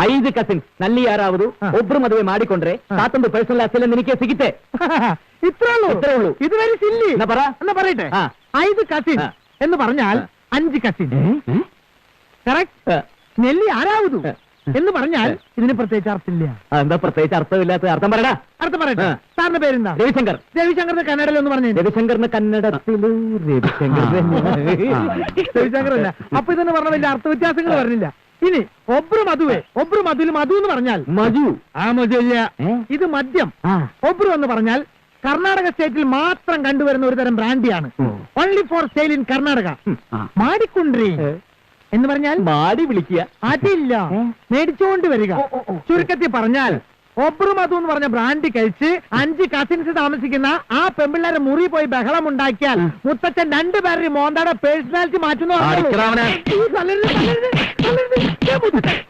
5 cousins ನಲ್ಲಿ ಯಾರಾವುದು ಒಬ್ರು ಮದುವೆ ಮಾಡಿಕೊಂಡ್ರೆ ತಾತಂದು ಪರ್ಸನಲ್ ಆಸ್ತಿ ನಿನಗೆ ಸಿಗುತ್ತೆ. ഇത്രേ ഉള്ളൂ. ഇത് വെരി സില്ലി. എന്നാ പറയട്ടെ, 5 കസിൻ എന്ന് പറഞ്ഞാൽ 5 കസിൻ. കറക്റ്റ്. നെല്ലി ആരാവതു എന്ന് പറഞ്ഞാൽ ഇതിന് പ്രത്യേകിച്ച് അർത്ഥമില്ല. എന്താ പ്രത്യേകിച്ച് അർത്ഥമില്ലാത്ത? അർത്ഥം പറയടാ. അർത്ഥം പറയട്ടെ. സാറിന്റെ പേരെന്താ? രവിശങ്കർ. രവിശങ്കറിന് കന്നഡയിൽ ഒന്ന് പറഞ്ഞു. രവിശങ്കറിന് കന്നഡത്തില് രവിശങ്കറല്ല. അപ്പൊ ഇതെന്ന് പറഞ്ഞ വലിയ അർത്ഥ വ്യത്യാസങ്ങൾ പറഞ്ഞില്ല. ഇനി ഒബ്രു മധുവിൽ മധു എന്ന് പറഞ്ഞാൽ മധു. മധു ഇല്ല, ഇത് മദ്യം. ഒബ്രു എന്ന് പറഞ്ഞാൽ കർണാടക സ്റ്റേറ്റിൽ മാത്രം കണ്ടുവരുന്ന ഒരു തരം ബ്രാൻഡിയാണ്. Only for sale in Karnataka. മാടിക്കൊണ്ടേ എന്ന് പറഞ്ഞാൽ മാടി വിളിക്കുക. അതില്ല, മേടിച്ചുകൊണ്ട് വരിക. ചുരുക്കത്തിൽ പറഞ്ഞാൽ ഒബ്രു മധു എന്ന് പറഞ്ഞ ബ്രാൻഡ് കഴിച്ച് 5 കസിൻസ് താമസിക്കുന്ന ആ പെമ്പിള്ളേരെ മുറി പോയി ബഹളം ഉണ്ടാക്കിയാൽ മുത്തച്ഛൻ 2 പേരുടെ മോന്താടെ പേഴ്സണാലിറ്റി മാറ്റുന്ന